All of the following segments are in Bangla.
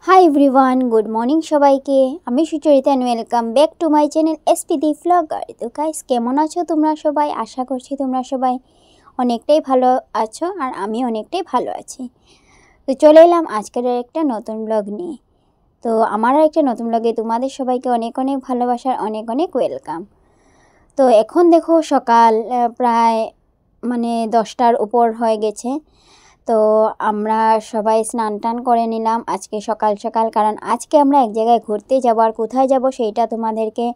হাই এভরিওয়ান, গুড মর্নিং সবাইকে। আমি Sucharita and welcome back to my channel SPD blogger. তো গাইস, কেমন আছো তোমরা সবাই? আশা করছি তোমরা সবাই অনেকটাই ভালো আছো আর আমি অনেকটাই ভালো আছি। তো চলে এলাম আজকের একটা নতুন ব্লগ নিয়ে। তো আমার একটা নতুন ব্লগে তোমাদের সবাইকে অনেক অনেক ভালোবাসার অনেক অনেক ওয়েলকাম। তো এখন দেখো সকাল প্রায় 10টার উপর হয়ে গেছে। তো আমরা সবাই স্নান টান করে নিলাম আজকে সকাল সকাল, কারণ আজকে আমরা এক জায়গায় ঘুরতে যাব। আর কোথায় যাব সেইটা তোমাদেরকে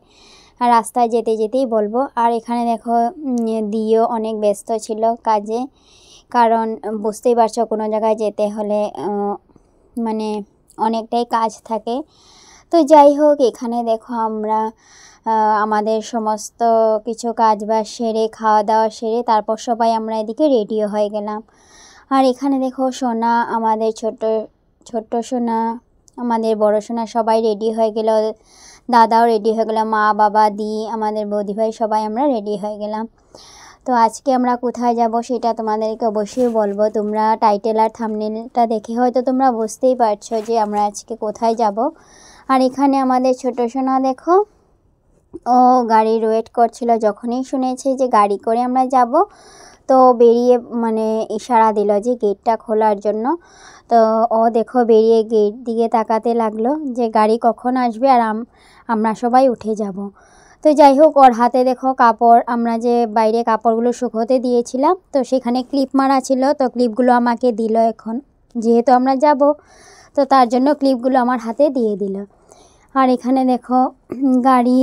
রাস্তায় যেতে যেতেই বলবো। আর এখানে দেখো দিও অনেক ব্যস্ত ছিল কাজে, কারণ বুঝতেই পারছো কোনো জায়গায় যেতে হলে অনেকটাই কাজ থাকে। তো যাই হোক, এখানে দেখো আমরা আমাদের সমস্ত কিছু কাজ বাজ সেরে খাওয়া দাওয়া সেরে তারপর সবাই আমরা এদিকে রেডিও হয়ে গেলাম। আর এখানে দেখো সোনা, আমাদের ছোট্ট সোনা, আমাদের বড় সোনা সবাই রেডি হয়ে গেল, দাদাও রেডি হয়ে গেল, মা বাবা দি আমাদের বৌদি ভাই সবাই আমরা রেডি হয়ে গেলাম। তো আজকে আমরা কোথায় যাব সেটা তোমাদেরকে অবশ্যই বলবো। তোমরা টাইটেল আর থাম্বনেলটা দেখে হয়তো তোমরা বুঝতেই পারছো যে আমরা আজকে কোথায় যাব। আর এখানে আমাদের ছোট সোনা দেখো, ও গাড়ির ওয়েট করছিল। যখনই শুনেছে যে গাড়ি করে আমরা যাব, তো বেরিয়ে ইশারা দিল যে গেটটা খোলার জন্য। তো ও দেখো বেরিয়ে গেট দিকে তাকাতে লাগলো যে গাড়ি কখন আসবে আর আমরা সবাই উঠে যাব। তো যাই হোক, ওর হাতে দেখো কাপড়, আমরা যে বাইরে কাপড়গুলো শুকোতে দিয়েছিলাম তো সেখানে ক্লিপ মারা ছিল, তো ক্লিপগুলো আমাকে দিল। এখন যেহেতু আমরা যাব তো তার জন্য ক্লিপগুলো আমার হাতে দিয়ে দিল। আর এখানে দেখো গাড়ি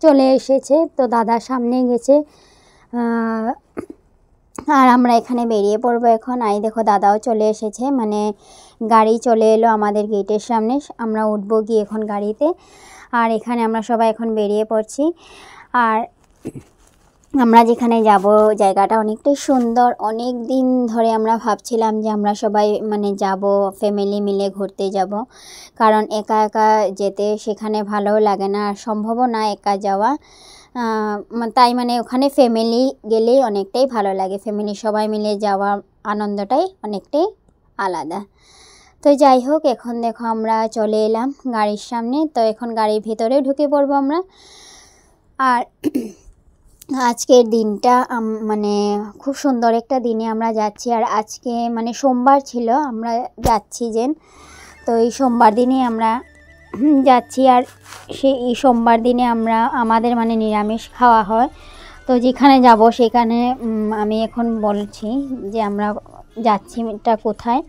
চলে এসেছে, তো দাদা সামনে গেছে আর আমরা এখানে বেরিয়ে পড়বো এখন। আই দেখো দাদাও চলে এসেছে, গাড়ি চলে এলো আমাদের গেটের সামনে। আমরা উঠবো গিয়ে এখন গাড়িতে। আর এখানে আমরা সবাই এখন বেরিয়ে পড়ছি। আর আমরা যেখানে যাব জায়গাটা অনেকটাই সুন্দর। অনেক দিন ধরে আমরা ভাবছিলাম যে আমরা সবাই যাব, ফ্যামিলি মিলে ঘুরতে যাব, কারণ একা একা যেতে সেখানে ভালোও লাগে না, আর সম্ভবও না একা যাওয়া। তাই ওখানে ফ্যামিলি গেলেই অনেকটাই ভালো লাগে, ফ্যামিলি সবাই মিলে যাওয়া আনন্দটাই অনেকটাই আলাদা। তো যাই হোক, এখন দেখো আমরা চলে এলাম গাড়ির সামনে। তো এখন গাড়ির ভিতরে ঢুকে পড়বো আমরা। আর আজকের দিনটা খুব সুন্দর একটা দিনে আমরা যাচ্ছি। আর আজকে সোমবার ছিল, আমরা যাচ্ছি তো এই সোমবার দিনে আমরা যাচ্ছি। আর এই সোমবার দিনে আমাদের নিরামিষ খাওয়া হয়। তো যেখানে যাব সেখানে আমি এখন বলছি যে আমরা যাচ্ছি এটা কোথায়।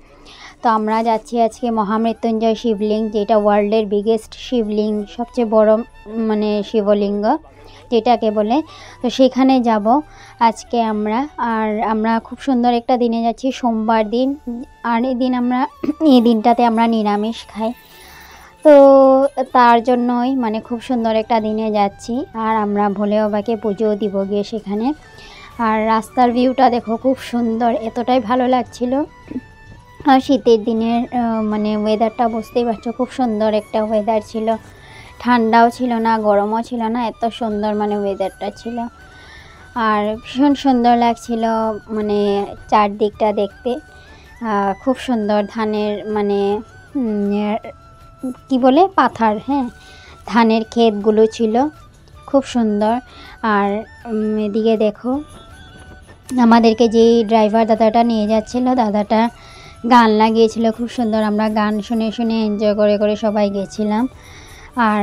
তো আমরা যাচ্ছি আজকে মহামৃত্যুঞ্জয় শিবলিঙ্গ, যেটা ওয়ার্ল্ডের বিগেস্ট শিবলিঙ্গ, সবচেয়ে বড় শিবলিঙ্গ যেটাকে বলে। তো সেখানে যাব আজকে আমরা। আর আমরা খুব সুন্দর একটা দিনে যাচ্ছি, সোমবার দিন। আর এই দিনটাতে আমরা নিরামিষ খাই। তো তার জন্যই খুব সুন্দর একটা দিনে যাচ্ছি। আর আমরা ভোলে বাবাকে পুজো দিব গিয়ে সেখানে। আর রাস্তার ভিউটা দেখো খুব সুন্দর, এতটাই ভালো লাগছিল। আর শীতের দিনের ওয়েদারটা বুঝতেই পারছো, খুব সুন্দর একটা ওয়েদার ছিল, ঠান্ডাও ছিল না গরমও ছিল না, এত সুন্দর ওয়েদারটা ছিল। আর ভীষণ সুন্দর লাগছিল চারদিকটা দেখতে। খুব সুন্দর ধানের কি বলে পাথার, হ্যাঁ, ধানের ক্ষেতগুলো ছিল, খুব সুন্দর। আর এদিকে দেখো আমাদেরকে যেই ড্রাইভার দাদাটা নিয়ে যাচ্ছিল, দাদাটা গান লাগিয়েছিল খুব সুন্দর। আমরা গান শুনে শুনে এনজয় করে করে সবাই গেছিলাম। আর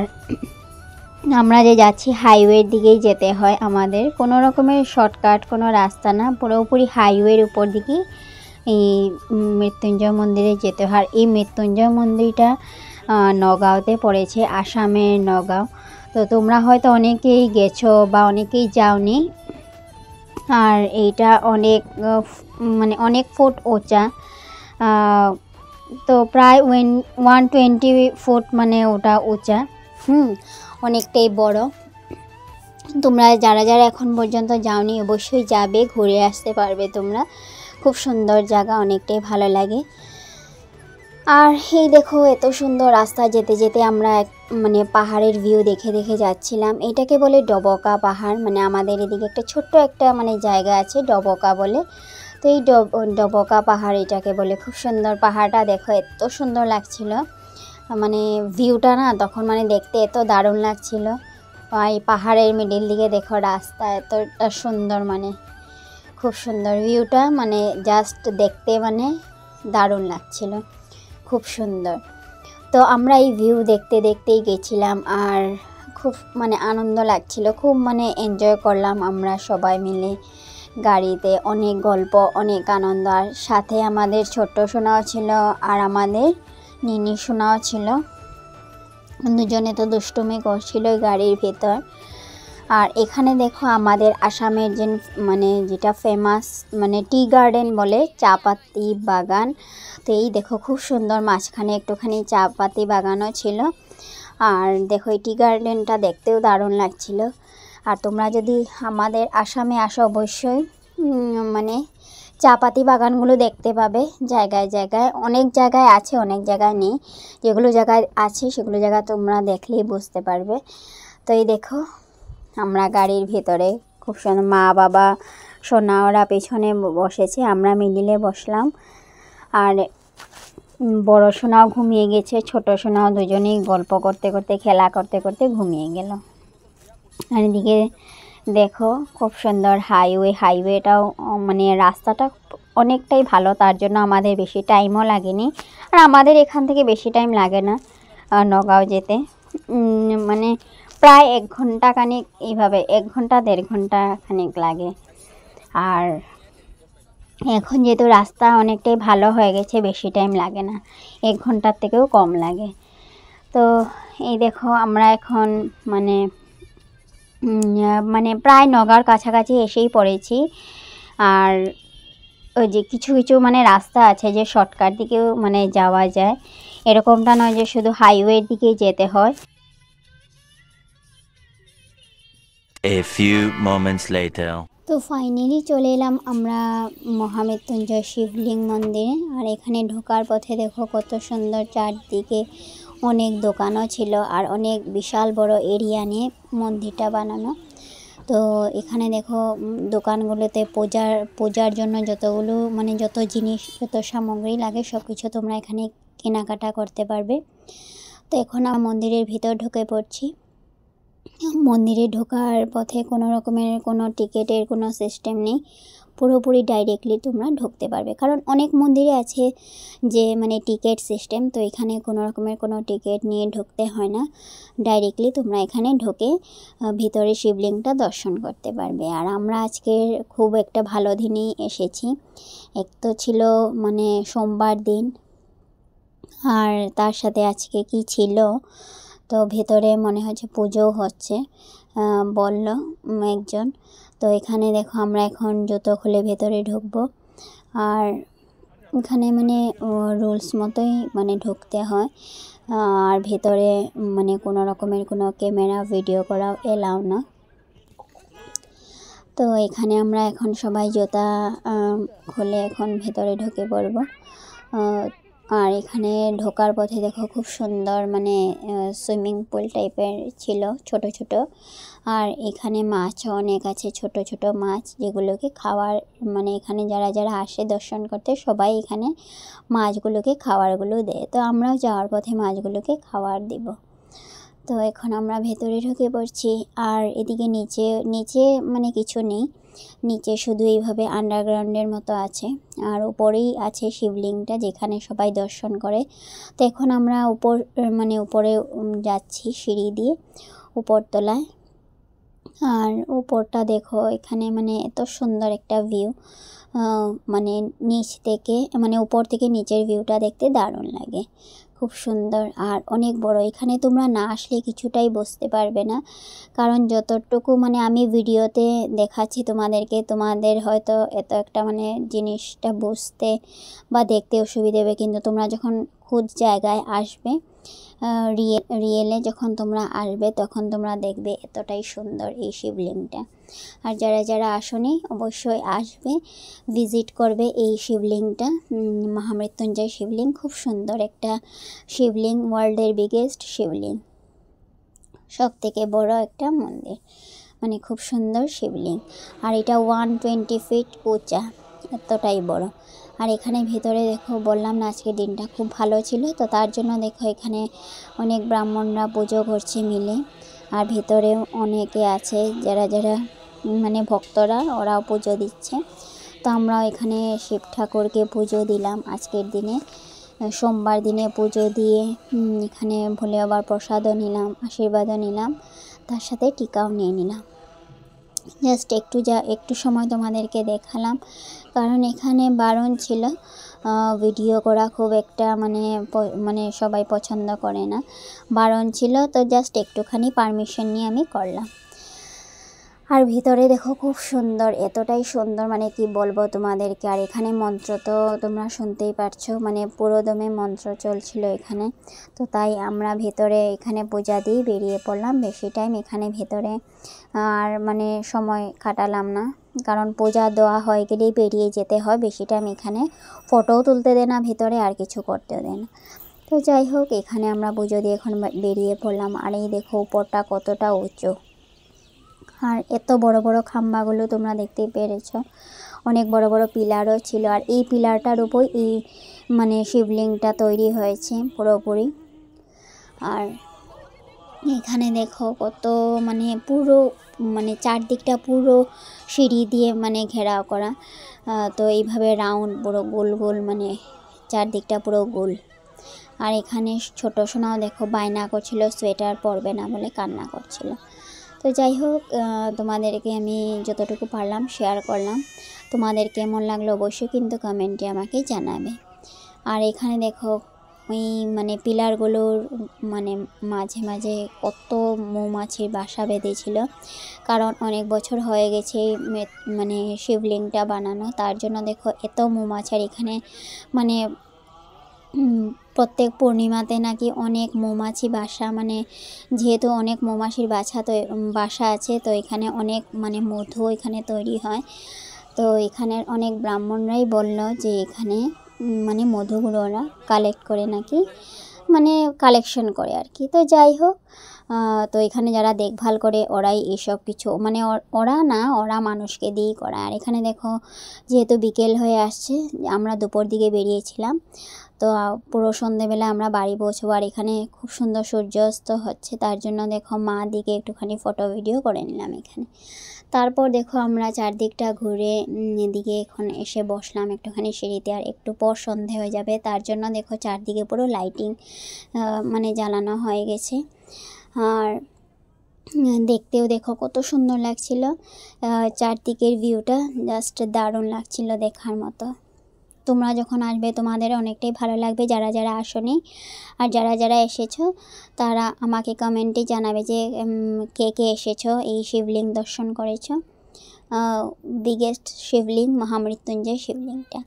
আমরা যে যাচ্ছি হাইওয়ের দিকেই যেতে হয় আমাদের, কোনো রকমের শর্টকাট কোনো রাস্তা না, পুরোপুরি হাইওয়ের উপর দিকেই এই মৃত্যুঞ্জয় মন্দিরে যেতে হয়। আর এই মৃত্যুঞ্জয় মন্দিরটা নগাঁওতে পড়েছে, আসামের নগাঁও। তো তোমরা হয়তো অনেকেই গেছো বা অনেকেই যাওনি। আর এইটা অনেক ফুট উঁচা, তো প্রায় 120 ফুট ওটা উঁচা, অনেকটাই বড়। তোমরা যারা যারা এখন পর্যন্ত যাওনি অবশ্যই যাবে, ঘুরে আসতে পারবে তোমরা। খুব সুন্দর জায়গা, অনেকটাই ভালো লাগে। আর এই দেখো এত সুন্দর রাস্তা, যেতে যেতে আমরা পাহাড়ের ভিউ দেখে দেখে যাচ্ছিলাম। এটাকে বলে ডবকা পাহাড়, আমাদের এদিকে একটা ছোট্ট একটা জায়গা আছে ডবকা বলে। তো এই ডবকা পাহাড় এটাকে বলে। খুব সুন্দর পাহাড়টা দেখো, এত সুন্দর লাগছিল। মানে ভিউটা না তখন মানে দেখতে এত দারুণ লাগছিল। এই পাহাড়ের মিডিল দিকে দেখো রাস্তা এতটা সুন্দর, মানে খুব সুন্দর ভিউটা, মানে জাস্ট দেখতে মানে দারুণ লাগছিল, খুব সুন্দর। তো আমরা এই ভিউ দেখতে দেখতেই গেছিলাম আর খুব মানে আনন্দ লাগছিল, খুব মানে এনজয় করলাম আমরা সবাই মিলে গাড়িতে। অনেক গল্প, অনেক আনন্দ, আর সাথে আমাদের ছোট্ট সোনাও ছিল আর আমাদের নিনি সোনাও ছিল। দুজনে তো দুষ্টুমি করছিল গাড়ির ভেতর। আর এখানে দেখো আমাদের আসামের যে মানে যেটা ফেমাস মানে টি গার্ডেন বলে, চা পাতি বাগান। তো এই দেখো খুব সুন্দর, মাঝখানে একটুখানি চা পাতি বাগানও ছিল। আর দেখো এই টি গার্ডেনটা দেখতেও দারুণ লাগছিল। আর তোমরা যদি আমাদের আসামে আসো অবশ্যই মানে চা পাতি বাগানগুলো দেখতে পাবে জায়গায় জায়গায়। অনেক জায়গায় আছে, অনেক জায়গায় নেই। যেগুলো জায়গায় আছে সেগুলো জায়গা তোমরা দেখলেই বুঝতে পারবে। তো এই দেখো আমরা গাড়ির ভেতরে খুব সুন্দর, মা বাবা সোনা ওরা পেছনে বসেছে, আমরা মিডিলে বসলাম। আর বড় সোনাও ঘুমিয়ে গেছে, ছোট সোনাও, দুজনেই গল্প করতে করতে খেলা করতে করতে ঘুমিয়ে গেল। আর এদিকে দেখো খুব সুন্দর হাইওয়েটাও মানে রাস্তাটা অনেকটাই ভালো, তার জন্য আমাদের বেশি টাইমও লাগেনি। আর আমাদের এখান থেকে বেশি টাইম লাগে না নগাঁও যেতে, মানে প্রায় 1 ঘন্টা খানিক, এইভাবে 1 ঘন্টা 1.5 ঘন্টা খানিক লাগে। আর এখন যেহেতু রাস্তা অনেকটাই ভালো হয়ে গেছে, বেশি টাইম লাগে না, 1 ঘন্টার থেকেও কম লাগে। তো এই দেখো আমরা এখন মানে প্রায় নগাঁর কাছাকাছি এসেই পড়েছি। আর ওই যে কিছু কিছু মানে রাস্তা আছে যে শর্টকাট দিকেও মানে যাওয়া যায়, এরকমটা নয় যে শুধু হাইওয়ের দিকেই যেতে হয়। A few moments later. তো ফাইনালি চলে এলাম আমরা মহামৃত্যুঞ্জয় শিবলিঙ্গ মন্দিরে। আর এখানে ঢোকার পথে দেখো কত সুন্দর, চারদিকে অনেক দোকানও ছিল আর অনেক বিশাল বড় এরিয়া নিয়ে মন্দিরটা বানানো। তো এখানে দেখো দোকানগুলোতে পূজার জন্য যতগুলো মানে যত জিনিস, যত সামগ্রী লাগে সব কিছু তোমরা এখানে কেনাকাটা করতে পারবে। তো এখন আমরা মন্দিরের ভিতর ঢুকে পড়ছি। মন্দিরে ঢোকার পথে কোনো রকমের কোনো টিকিটের কোনো সিস্টেম নেই, পুরোপুরি ডাইরেক্টলি তোমরা ঢুকতে পারবে। কারণ অনেক মন্দিরে আছে যে মানে টিকিট সিস্টেম, তো এখানে কোনো রকমের কোনো টিকিট নিয়ে ঢুকতে হয় না, ডাইরেক্টলি তোমরা এখানে ঢুকে ভিতরে শিবলিঙ্গটা দর্শন করতে পারবে। আর আমরা আজকে খুব একটা ভালো দিনেই এসেছি, এক তো ছিল মানে সোমবার দিন, আর তার সাথে আজকে কি ছিল, তো ভেতরে মনে হচ্ছে পুজো হচ্ছে বলল একজন। তো এখানে দেখো আমরা এখন জুতো খুলে ভেতরে ঢুকবো। আর এখানে মানে রুলস মতোই মানে ঢুকতে হয়। আর ভেতরে মানে কোনো রকমের কোনো ক্যামেরা ভিডিও করা এলাও না। তো এখানে আমরা এখন সবাই জুতা খুলে এখন ভেতরে ঢুকে পড়ব। আর এখানে ঢোকার পথে দেখো খুব সুন্দর মানে সুইমিং পুল টাইপের ছিল, ছোট ছোট। আর এখানে মাছও অনেক আছে, ছোট ছোট মাছ, যেগুলোকে খাওয়ার মানে এখানে যারা যারা আসে দর্শন করতে সবাই এখানে মাছগুলোকে খাবারগুলো দেয়। তো আমরাও যাওয়ার পথে মাছগুলোকে খাবার দিব। তো এখন আমরা ভেতরে ঢুকে পড়ছি। আর এদিকে নিচে মানে কিছু নেই, নিচে শুধু এইভাবে আন্ডারগ্রাউন্ডের মতো আছে। আর উপরেই আছে শিবলিঙ্গটা যেখানে সবাই দর্শন করে। তো এখন আমরা উপরে যাচ্ছি সিঁড়ি দিয়ে উপরতলায়। আর উপরটা দেখো এখানে মানে এত সুন্দর একটা ভিউ, মানে নিচ থেকে মানে উপর থেকে নিচের ভিউটা দেখতে দারুণ লাগে, খুব সুন্দর আর অনেক বড়। এখানে তোমরা না আসলে কিছুটাই বুঝতে পারবে না, কারণ যতটুকু মানে আমি ভিডিওতে দেখাচ্ছি তোমাদেরকে, তোমাদের হয়তো এত একটা মানে জিনিসটা বুঝতে বা দেখতে অসুবিধা হবে, কিন্তু তোমরা যখন খুদ জায়গায় আসবে, রিয়েলে যখন তোমরা আসবে তখন তোমরা দেখবে এতটাই সুন্দর এই শিবলিঙ্গটা। আর যারা যারা আসনি অবশ্যই আসবে, ভিজিট করবে এই শিবলিঙ্গটা, মহামৃত্যুঞ্জয় শিবলিঙ্গ। খুব সুন্দর একটা শিবলিঙ্গ, ওয়ার্ল্ডের বিগেস্ট শিবলিঙ্গ, সব থেকে বড় একটা মন্দির, মানে খুব সুন্দর শিবলিঙ্গ। আর এটা 120 ফিট উঁচা, এতটাই বড়। আর এখানে ভেতরে দেখো বললাম না আজকের দিনটা খুব ভালো ছিল, তো তার জন্য দেখো এখানে অনেক ব্রাহ্মণরা পুজো করছে মিলে। আর ভেতরেও অনেকে আছে যারা যারা মানে ভক্তরা, ওরাও পুজো দিচ্ছে। তো আমরা এখানে শিব ঠাকুরকে পুজো দিলাম আজকের দিনে, সোমবার দিনে পুজো দিয়ে এখানে ভোলে বাবার প্রসাদও নিলাম, আশীর্বাদও নিলাম, তার সাথে টিকাও নিয়ে নিলাম। জাস্ট একটু সময় তোমাদেরকে দেখালাম, কারণ এখানে বারণ ছিল ভিডিও করা, খুব একটা মানে সবাই পছন্দ করে না, বারণ ছিল, তো জাস্ট একটুখানি পারমিশন নিয়ে আমি করলাম। আর ভিতরে দেখো খুব সুন্দর, এতটাই সুন্দর মানে কি বলবো তোমাদেরকে। আর এখানে মন্ত্র তো তোমরা শুনতেই পারছো, মানে পুরো দমে মন্ত্র চলছিল এখানে। তো তাই আমরা ভেতরে এখানে পূজা দিয়ে বেরিয়ে পড়লাম। বেশি টাইম এখানে ভেতরে আর মানে সময় কাটালাম না, কারণ পূজা দেওয়া হয়ে গেলেই বেরিয়ে যেতে হয়। বেশি টাইম এখানে ফটোও তুলতে দেয় না ভেতরে, আর কিছু করতেও দেয় না। তো যাই হোক, এখানে আমরা পুজো দিয়ে এখন বেরিয়ে পড়লাম। আর এই দেখো উপরটা কতটা উঁচু, আর এত বড় বড় খাম্বাগুলো তোমরা দেখতেই পেরেছো, অনেক বড় বড় পিলারও ছিল। আর এই পিলারটার উপর এই মানে শিবলিঙ্গটা তৈরি হয়েছে পুরোপুরি। আর এখানে দেখো কত মানে পুরো মানে চারদিকটা পুরো সিঁড়ি দিয়ে মানে ঘেরাও করা, তো এইভাবে রাউন্ড পুরো গোল গোল, মানে চারদিকটা পুরো গোল। আর এখানে ছোটো সোনাও দেখো বায়না করছিল, সোয়েটার পরবে না বলে কান্না করছিল। তো যাই হোক, তোমাদেরকে আমি যতটুকু পারলাম শেয়ার করলাম। তোমাদের কেমন লাগলো অবশ্যই কিন্তু কমেন্টে আমাকে জানাবে। আর এখানে দেখো ওই মানে পিলারগুলোর মানে মাঝে মাঝে কত মৌমাছির বাসা বেঁধেছিল, কারণ অনেক বছর হয়ে গেছে মানে শিবলিঙ্গটা বানানো, তার জন্য দেখো এত মৌমাছির এখানে মানে প্রত্যেক পূর্ণিমাতে নাকি অনেক মৌমাছি বাসা, মানে যেহেতু অনেক মৌমাছির বাসা আছে, তো এখানে অনেক মানে মধু এখানে তৈরি হয়। তো এখানের অনেক ব্রাহ্মণরাই বলল যে এখানে মানে মধুগুলো ওরা কালেক্ট করে নাকি, মানে কালেকশন করে আর কি। তো যাই হোক, তো এখানে যারা দেখভাল করে ওরাই এসব কিছু মানে ওরা মানুষকে দিয়েই করায়। আর এখানে দেখো যেহেতু বিকেল হয়ে আসছে, আমরা দুপুর দিকে বেরিয়েছিলাম, তো পুরো সন্ধেবেলা আমরা বাড়ি পৌঁছবো। আর এখানে খুব সুন্দর সূর্যাস্ত হচ্ছে, তার জন্য দেখো মা দিকে একটুখানি ফটো ভিডিও করে নিলাম এখানে। তারপর দেখো আমরা চারদিকটা ঘুরে এদিকে এখন এসে বসলাম একটুখানি সিঁড়িতে। আর একটু পর সন্ধে হয়ে যাবে, তার জন্য দেখো চারদিকে পুরো লাইটিং মানে জ্বালানো হয়ে গেছে। আর দেখতেও দেখো কত সুন্দর লাগছিল, চারদিকের ভিউটা জাস্ট দারুণ লাগছিল দেখার মতো। তোমরা যখন আসবে তোমাদের অনেকটাই ভালো লাগবে, যারা যারা আসোনি। আর যারা যারা এসেছো তারা আমাকে কমেন্টে জানাবে যে কে কে এসেছো, এই শিবলিঙ্গ দর্শন করেছো, বিগেস্ট শিবলিঙ্গ মহামৃত্যুঞ্জয় শিবলিঙ্গটা।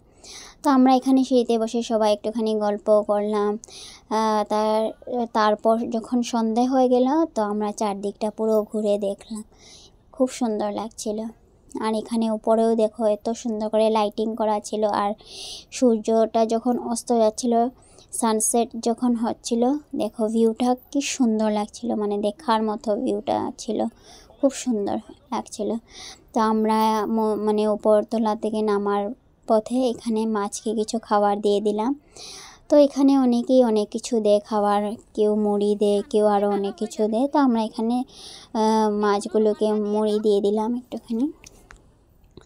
তো আমরা এখানে সিঁড়িতে বসে সবাই একটুখানি গল্প করলাম। তারপর যখন সন্ধে হয়ে গেল, তো আমরা চারদিকটা পুরো ঘুরে দেখলাম, খুব সুন্দর লাগছিল। আর এখানে উপরেও দেখো এত সুন্দর করে লাইটিং করা ছিল। আর সূর্যটা যখন অস্ত যাচ্ছিল, সানসেট যখন হচ্ছিল, দেখো ভিউটা কি সুন্দর লাগছিল, মানে দেখার মতো ভিউটা ছিল, খুব সুন্দর লাগছিল। তো আমরা মানে উপরতলা থেকে নামার পথে এখানে মাছকে কিছু খাবার দিয়ে দিলাম। তো এখানে অনেকেই অনেক কিছু দেয় খাবার, কেউ মুড়ি দেয়, কেউ আরও অনেক কিছু দেয়। তো আমরা এখানে মাছগুলোকে মুড়ি দিয়ে দিলাম একটুখানি,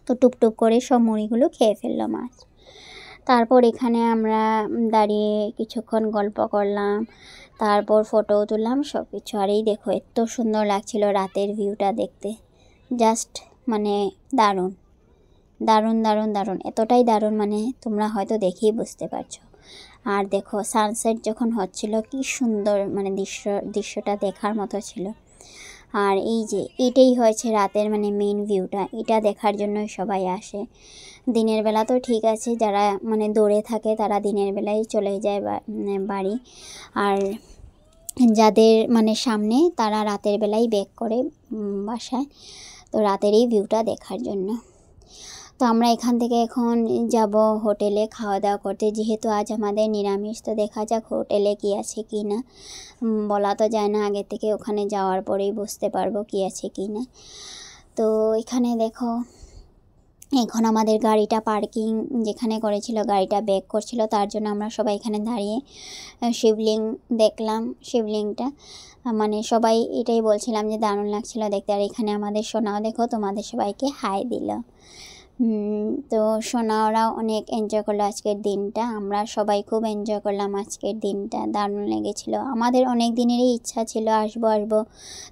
তো টুপটুপ করে সব মুড়িগুলো খেয়ে ফেললো মাছ। তারপর এখানে আমরা দাঁড়িয়ে কিছুক্ষণ গল্প করলাম, তারপর ফটো তুললাম সব কিছু। আর এই দেখো এত সুন্দর লাগছিল রাতের ভিউটা দেখতে, জাস্ট মানে দারুণ দারুণ দারুণ দারুণ, এতটাই দারুণ মানে তোমরা হয়তো দেখেই বুঝতে পারছো। আর দেখো সানসেট যখন হচ্ছিল কি সুন্দর, মানে দৃশ্যটা দেখার মতো ছিল। আর এই যে এটাই হয়েছে রাতের মানে মেইন ভিউটা, এটা দেখার জন্যই সবাই আসে। দিনের বেলা তো ঠিক আছে, যারা মানে দৌড়ে থাকে তারা দিনের বেলায় চলে যায় বাড়ি, আর যাদের মানে সামনে তারা রাতের বেলায় ব্যাক করে বাসায়, তো রাতের এই ভিউটা দেখার জন্য। তো আমরা এখান থেকে এখন যাব হোটেলে খাওয়া দাওয়া করতে, যেহেতু আজ আমাদের নিরামিষ। তো দেখা যাক হোটেলে কি আছে কি না, বলা তো যায় না আগে থেকে, ওখানে যাওয়ার পরেই বুঝতে পারবো কি আছে কি না। তো এখানে দেখো এখন আমাদের গাড়িটা পার্কিং যেখানে করেছিল গাড়িটা ব্যাক করছিল, তার জন্য আমরা সবাই এখানে দাঁড়িয়ে শিবলিং দেখলাম। শিবলিংটা মানে সবাই এটাই বলছিলাম যে দারুণ লাগছিল দেখতে। আর এখানে আমাদের সোনাও দেখো তোমাদের সবাইকে হাই দিল। তো সোনাওরাও অনেক এনজয় করলো আজকের দিনটা। আমরা সবাই খুব এনজয় করলাম আজকের দিনটা, দারুণ লেগেছিল। আমাদের অনেক দিনেরই ইচ্ছা ছিল আসবো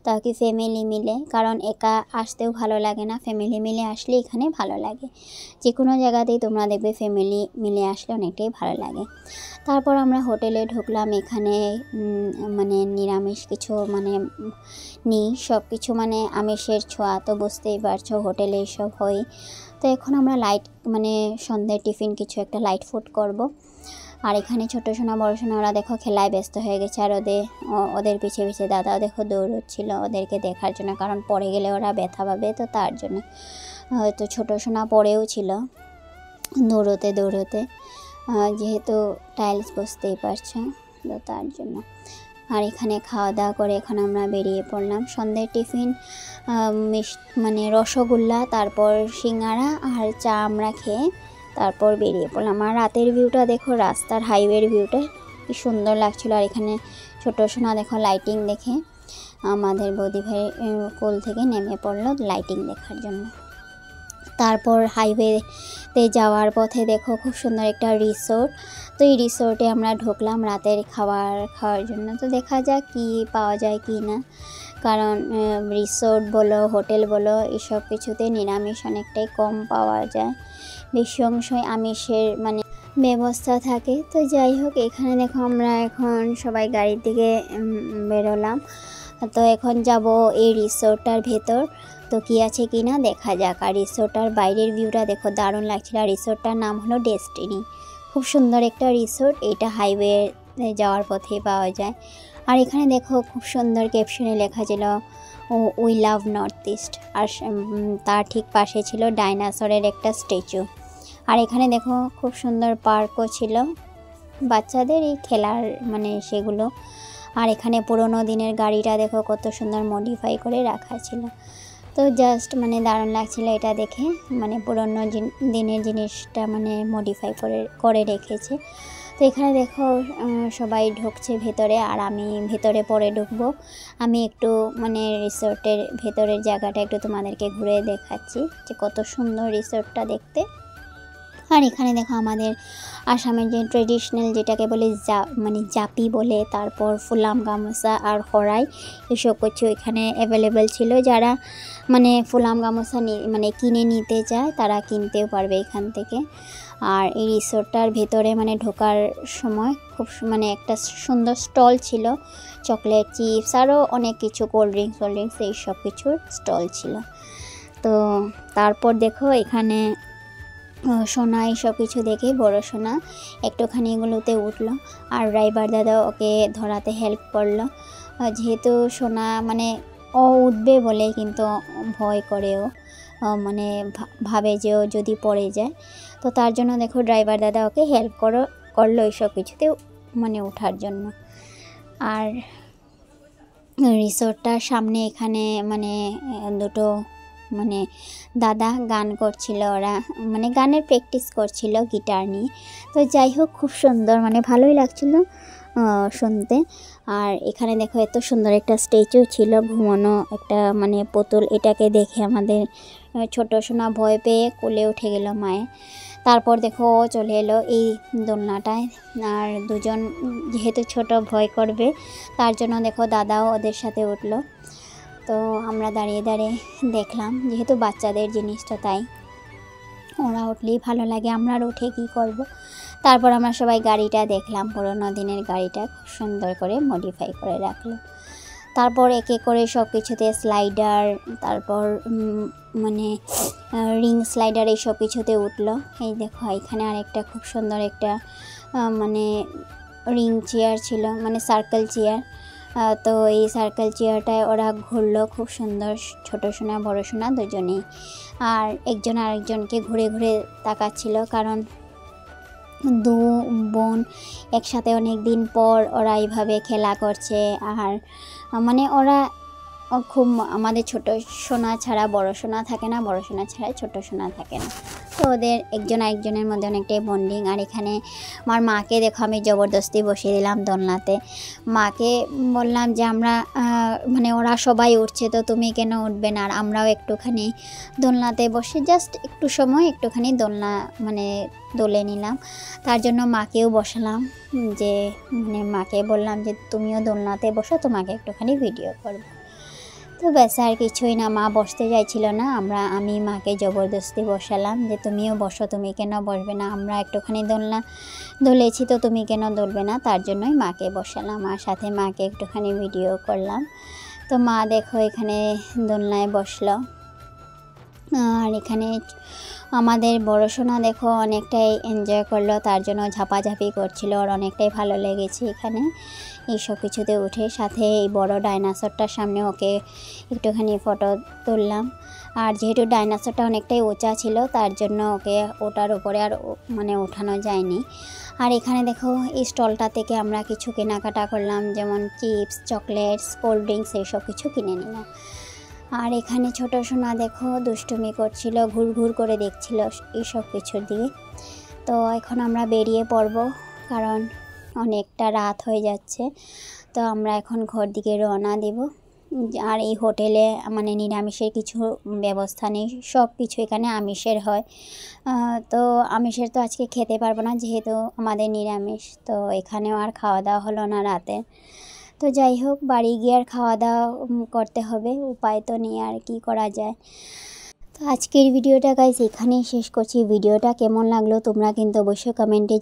তাও কি ফ্যামিলি মিলে, কারণ একা আসতেও ভালো লাগে না, ফ্যামিলি মিলে আসলে এখানে ভালো লাগে। যে কোনো জায়গাতেই তোমরা দেখবে ফ্যামিলি মিলে আসলে অনেকটাই ভালো লাগে। তারপর আমরা হোটেলে ঢুকলাম। এখানে মানে নিরামিষ কিছু মানে নেই, সব কিছু মানে আমিষের ছোঁয়া, তো বুঝতেই পারছো হোটেলে এসব হয়। তো এখন আমরা লাইট মানে সন্ধ্যের টিফিন কিছু একটা লাইট ফুড করব। আর এখানে ছোটো সোনা বড়ো সোনা ওরা দেখো খেলায় ব্যস্ত হয়ে গেছে, আর ওদের পিছে পিছে দাদাও দেখো দৌড়চ্ছিল ওদেরকে দেখার জন্য, কারণ পড়ে গেলে ওরা ব্যথা পাবে, তো তার জন্য। হয়তো ছোটো সোনা পড়েও ছিল দৌড়োতে দৌড়োতে, যেহেতু টাইলস বুঝতেই পারছো, তো তার জন্য। আর এখানে খাওয়া দাওয়া করে এখন আমরা বেরিয়ে পড়লাম। সন্ধ্যের টিফিন মানে রসগোল্লা, তারপর সিঙ্গারা আর চা আমরা খেয়ে তারপর বেরিয়ে পড়লাম। আর রাতের ভিউটা দেখো, রাস্তার হাইওয়ের ভিউটা কি সুন্দর লাগছিল। আর এখানে ছোটো সোনা দেখো লাইটিং দেখে আমাদের বৌদি ভাই কোল থেকে নেমে পড়লো লাইটিং দেখার জন্য। তারপর হাইওয়েতে যাওয়ার পথে দেখো খুব সুন্দর একটা রিসোর্ট, তো এই রিসোর্টে আমরা ঢুকলাম রাতের খাওয়ার জন্য। তো দেখা যাক কি পাওয়া যায় কি না, কারণ রিসোর্ট বলো হোটেল বলো এসব কিছুতে নিরামিষ অনেকটাই কম পাওয়া যায়, বেশি অংশই আমিষের মানে ব্যবস্থা থাকে। তো যাই হোক, এখানে দেখো আমরা এখন সবাই গাড়ির দিকে বেরোলাম। তো এখন যাব এই রিসোর্টটার ভেতর, তো কি আছে কি না দেখা যাক। আর রিসোর্টটার বাইরের ভিউটা দেখো দারুণ লাগছিল। আর রিসোর্টটার নাম হলো ডেস্টিনি, খুব সুন্দর একটা রিসোর্ট, এটা হাইওয়ে যাওয়ার পথে পাওয়া যায়। আর এখানে দেখো খুব সুন্দর ক্যাপশনে লেখা ছিল উই লাভ নর্থ ইস্ট, আর তার ঠিক পাশে ছিল ডাইনোসরের একটা স্ট্যাচু। আর এখানে দেখো খুব সুন্দর পার্কও ছিল বাচ্চাদের এই খেলার মানে সেগুলো। আর এখানে পুরোনো দিনের গাড়িটা দেখো কত সুন্দর মডিফাই করে রাখা ছিল, তো জাস্ট মানে দারুণ লাগছিল এটা দেখে, মানে পুরোনো দিনের জিনিসটা মানে মডিফাই করে রেখেছে। তো এখানে দেখো সবাই ঢুকছে ভেতরে, আর আমি ভেতরে পরে ঢুকবো। আমি একটু মানে রিসোর্টের ভেতরের জায়গাটা একটু তোমাদেরকে ঘুরে দেখাচ্ছি যে কত সুন্দর রিসোর্টটা দেখতে। আর এখানে দেখো আমাদের আসামের যে ট্রেডিশনাল যেটাকে বলে মানে জাপি বলে, তারপর ফুলাম গামোচা আর হরাই, এসব কিছু এখানে অ্যাভেলেবেল ছিল। যারা মানে ফুলাম গামোচা মানে কিনে নিতে চায় তারা কিনতেও পারবে এখান থেকে। আর এই রিসোর্টটার ভেতরে মানে ঢোকার সময় খুব মানে একটা সুন্দর স্টল ছিল, চকলেট চিপস আরও অনেক কিছু কোল্ড ড্রিঙ্কস এই সব কিছুর স্টল ছিল। তো তারপর দেখো এখানে সোনা এইসব কিছু দেখে বড় সোনা একটুখানি এগুলোতে উঠলো, আর ড্রাইভার দাদা ওকে ধরাতে হেল্প করলো, যেহেতু সোনা মানে ও উঠবে বলে কিন্তু ভয় করেও, মানে ভাবে যে ও যদি পড়ে যায়, তো তার জন্য দেখো ড্রাইভার দাদা ওকে হেল্প করলো এইসব কিছুতে মানে ওঠার জন্য। আর রিসোর্টটার সামনে এখানে মানে দুটো মানে দাদা গান করছিল, ওরা মানে গানের প্র্যাকটিস করছিল গিটার নিয়ে। তো যাই হোক খুব সুন্দর মানে ভালোই লাগছিল শুনতে। আর এখানে দেখো এত সুন্দর একটা স্ট্যাচু ছিল, ঘুমানো একটা মানে পুতুল, এটাকে দেখে আমাদের ছোট সোনা ভয় পেয়ে কোলে উঠে গেল মায়ে। তারপর দেখো চলে এলো এই দোলনাটায়, আর দুজন যেহেতু ছোট ভয় করবে তার জন্য দেখো দাদাও ওদের সাথে উঠলো। তো আমরা দাঁড়িয়ে দাঁড়িয়ে দেখলাম, যেহেতু বাচ্চাদের জিনিসটা তাই ওরা উঠলেই ভালো লাগে, আমরা আর উঠে কী করব। তারপর আমরা সবাই গাড়িটা দেখলাম, পুরোনো দিনের গাড়িটা খুব সুন্দর করে মডিফাই করে রাখলো। তারপর একে করে সব কিছুতে স্লাইডার, তারপর মানে রিং স্লাইডার এইসব কিছুতে উঠলো। এই দেখো এখানে আরেকটা খুব সুন্দর একটা মানে রিং চেয়ার ছিল, মানে সার্কেল চেয়ার। তো এই সার্কেল চেয়ারটায় ওরা ঘুরলো খুব সুন্দর, ছোটো সোনা বড়ো সোনা দুজনেই। আর একজন আরেকজনকে ঘুরে ঘুরে তাকাচ্ছিল, কারণ দু বোন একসাথে অনেক দিন পর ওরা এইভাবে খেলা করছে। আর মানে ওরা খুব আমাদের ছোট সোনা ছাড়া বড় সোনা থাকে না, বড় সোনা ছাড়া ছোট সোনা থাকে না। তো ওদের একজন আরেকজনের মধ্যে অনেকটাই বন্ডিং। আর এখানে আমার মাকে দেখো আমি জবরদস্তি বসিয়ে দিলাম দোলনাতে। মাকে বললাম যে আমরা মানে ওরা সবাই উঠছে তো তুমি কেন উঠবে না, আর আমরাও একটুখানি দোলনাতে বসে জাস্ট একটু সময় একটুখানি দোলনা মানে দোলে নিলাম। তার জন্য মাকেও বসালাম, যে মানে মাকে বললাম যে তুমিও দোলনাতে বসো, তোমাকে একটুখানি ভিডিও করবো। তো ব্যাস আর কিছুই না, মা বসতে চাইছিল না, আমি মাকে জবরদস্তি বসালাম যে তুমিও বসো, তুমি কেন বসবে না, আমরা একটুখানি দোলনা দোলেছি তো তুমি কেন দোলবে না, তার জন্যই মাকে বসালাম আর সাথে মাকে একটুখানি ভিডিও করলাম। তো মা দেখো এখানে দোলনায় বসলো। আর এখানে আমাদের বড় সোনা দেখো অনেকটাই এনজয় করলো, তার জন্য ঝাপাঝাপি করছিল, আর অনেকটাই ভালো লেগেছে এখানে এইসব কিছুতে উঠে। সাথে এই বড় ডাইনোসরটার সামনে ওকে একটুখানি ফটো তুললাম। আর যেহেতু ডাইনোসরটা অনেকটাই উঁচা ছিল তার জন্য ওকে ওটার উপরে আর মানে ওঠানো যায়নি। আর এখানে দেখো এই স্টলটা থেকে আমরা কিছু কেনাকাটা করলাম, যেমন চিপস, চকলেটস, কোল্ড ড্রিঙ্কস এইসব কিছু কিনে নিলাম। আর এখানে ছোট সোনা দেখো দুষ্টুমি করছিল, ঘুরঘুর করে দেখছিল এইসব কিছুর দিকে। তো এখন আমরা বেরিয়ে পড়ব, কারণ অনেকটা রাত হয়ে যাচ্ছে। তো আমরা এখন ঘর দিকে রওনা দেব। আর এই হোটেলে মানে নিরামিষের কিছু ব্যবস্থা নেই, সব কিছু এখানে আমিষের হয়। তো আমিষের তো আজকে খেতে পারবো না যেহেতু আমাদের নিরামিষ, তো এখানেও আর খাওয়া দাওয়া হলো না রাতে। তো যাই হোক বাড়ি গিয়ে আর খাওয়া দাওয়া করতে হবে, উপায় তো নেই, আর কি করা যায়। তো আজকের ভিডিওটা গাইস এখানেই শেষ করছি। ভিডিওটা কেমন লাগলো তোমরা কিন্তু অবশ্যই কমেন্টে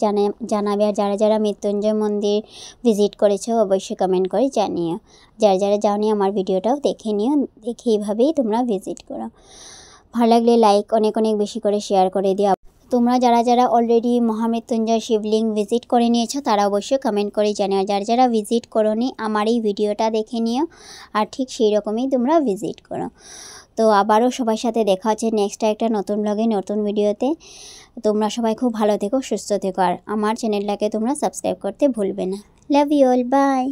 জানাবে। আর যারা যারা মৃত্যুঞ্জয় মন্দির ভিজিট করেছো অবশ্যই কমেন্ট করে জানিও। যারা যারা যাওনি আমার ভিডিওটাও দেখে নিও, দেখে এইভাবেই তোমরা ভিজিট করো। ভালো লাগলে লাইক অনেক অনেক বেশি করে শেয়ার করে দিও। তোমরা যারা যারা অলরেডি মহামৃত্যুঞ্জয় শিবলিঙ্গ ভিজিট করে নিয়েছো তারা অবশ্যই কমেন্ট করে জানিও। যারা যারা ভিজিট করোনি আমার এই ভিডিওটা দেখে নিও, আর ঠিক সেই রকমই তোমরা ভিজিট করো। তো আবারও সবার সাথে দেখা হচ্ছে নেক্সট একটা নতুন ব্লগে নতুন ভিডিওতে। তোমরা সবাই খুব ভালো থেকো, সুস্থ থেকো, আর আমার চ্যানেলটাকে তোমরা সাবস্ক্রাইব করতে ভুলবে না। Love you all, by.